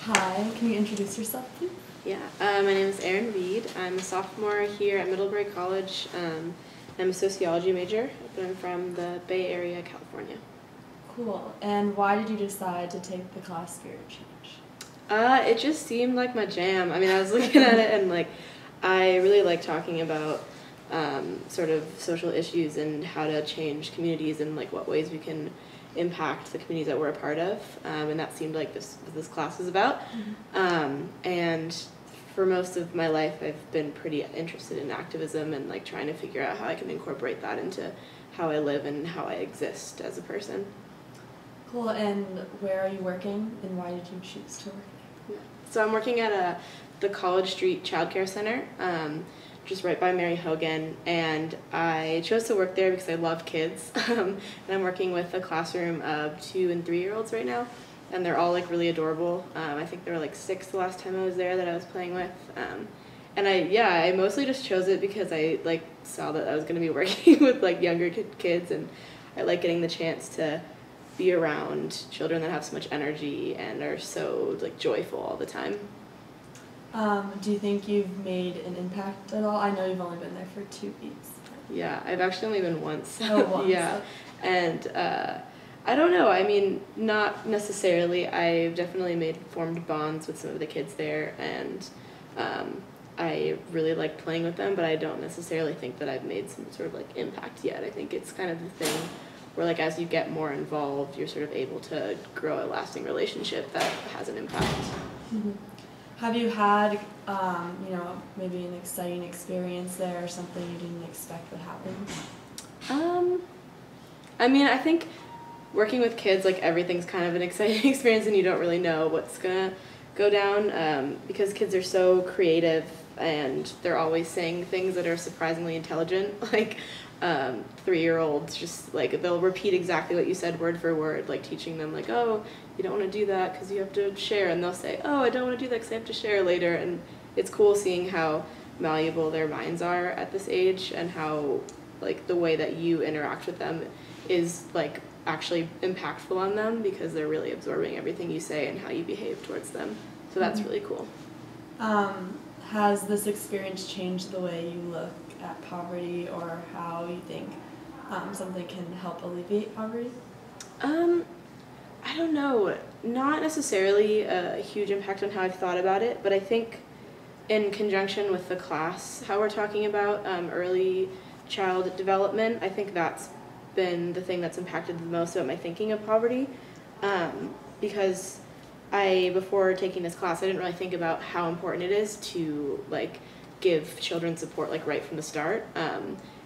Hi, can you introduce yourself, please? Yeah, my name is Erin Reid. I'm a sophomore here at Middlebury College. I'm a sociology major, but I'm from the Bay Area, California. Cool. And why did you decide to take the class Spirit Change? It just seemed like my jam. I mean, I was looking at it and I really like talking about sort of social issues and how to change communities and what ways we can impact the communities that we're a part of. And that seemed like this class was about. Mm-hmm. And for most of my life, I've been pretty interested in activism and trying to figure out how I can incorporate that into how I live and how I exist as a person. Cool. And where are you working, and why did you choose to work there? So I'm working at the College Street Child Care Center, just right by Mary Hogan, and I chose to work there because I love kids. And I'm working with a classroom of 2- and 3-year-olds right now, and they're all really adorable. I think there were 6 the last time I was there that I was playing with. And I mostly just chose it because I saw that I was going to be working with younger kids, and I like getting the chance to be around children that have so much energy and are so joyful all the time. Do you think you've made an impact at all? I know you've only been there for 2 weeks. Yeah, I've actually only been once. Oh, once. Yeah, and I don't know. I mean, not necessarily. I've definitely formed bonds with some of the kids there, and I really like playing with them, but I don't necessarily think that I've made some sort of impact yet. I think it's kind of the thing where as you get more involved, you're sort of able to grow a lasting relationship that has an impact. Mm-hmm. Have you had, maybe an exciting experience there or something you didn't expect would happen? I mean, I think working with kids, everything's kind of an exciting experience, and you don't really know what's gonna go down because kids are so creative and they're always saying things that are surprisingly intelligent. 3-year-olds just they'll repeat exactly what you said word for word, teaching them oh, you don't want to do that because you have to share, and they'll say, oh, I don't want to do that because I have to share later. And it's cool seeing how malleable their minds are at this age, and how the way that you interact with them is actually impactful on them because they're really absorbing everything you say and how you behave towards them. So that's really cool. Has this experience changed the way you look at poverty, or how you think something can help alleviate poverty? I don't know. Not necessarily a huge impact on how I've thought about it, but I think in conjunction with the class, how we're talking about early child development, I think that's been the thing that's impacted the most about my thinking of poverty, because before taking this class, I didn't really think about how important it is to give children support right from the start,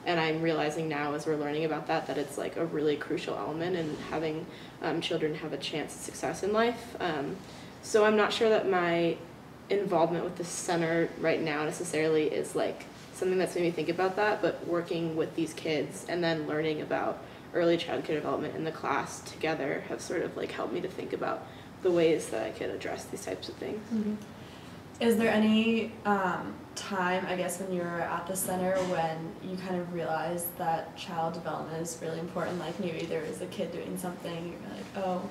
and I'm realizing now as we're learning about that it's a really crucial element in having children have a chance at success in life. So I'm not sure that my involvement with the center right now necessarily is something that's made me think about that, but working with these kids and then learning about early childhood development in the class together have sort of helped me to think about the ways that I could address these types of things. Mm-hmm. Is there any time, I guess, when you were at the center when you kind of realized that child development is really important? Maybe there was a kid doing something, you're oh,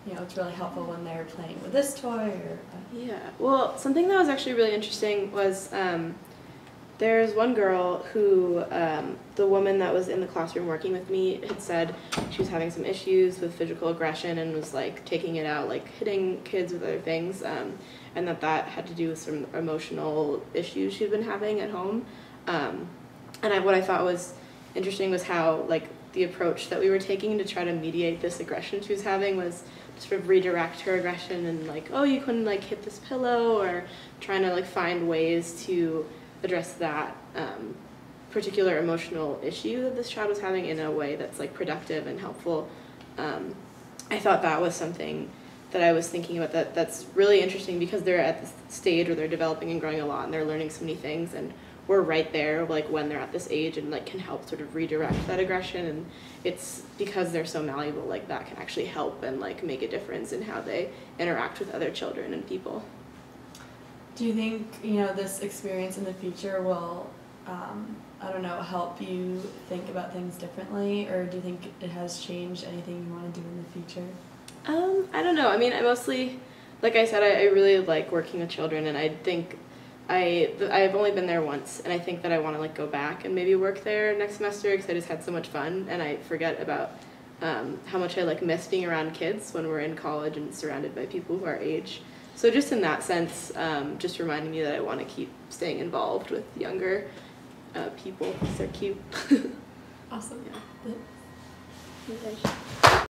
it's really helpful when they're playing with this toy, or... Yeah, well, something that was actually really interesting was there's one girl who, the woman that was in the classroom working with me had said she was having some issues with physical aggression and was taking it out, hitting kids with other things, and that had to do with some emotional issues she'd been having at home. What I thought was interesting was how the approach that we were taking to try to mediate this aggression she was having was to sort of redirect her aggression and oh, you couldn't hit this pillow, or trying to find ways to address that particular emotional issue that this child was having in a way that's productive and helpful. I thought that was something that I was thinking about that's really interesting because they're at this stage where they're developing and growing a lot and they're learning so many things, and we're right there when they're at this age and can help sort of redirect that aggression, and it's because they're so malleable that can actually help and make a difference in how they interact with other children and people. Do you think this experience in the future will help you think about things differently, or do you think it has changed anything you want to do in the future? I don't know. I mean, I mostly like I said, I really like working with children, and I think I've only been there once, and I think that I want to like go back and maybe work there next semester because I just had so much fun, and I forget about how much I like miss being around kids when we're in college and surrounded by people who are our age. So just in that sense, just reminding me that I want to keep staying involved with younger people because they're cute. Awesome. Yeah.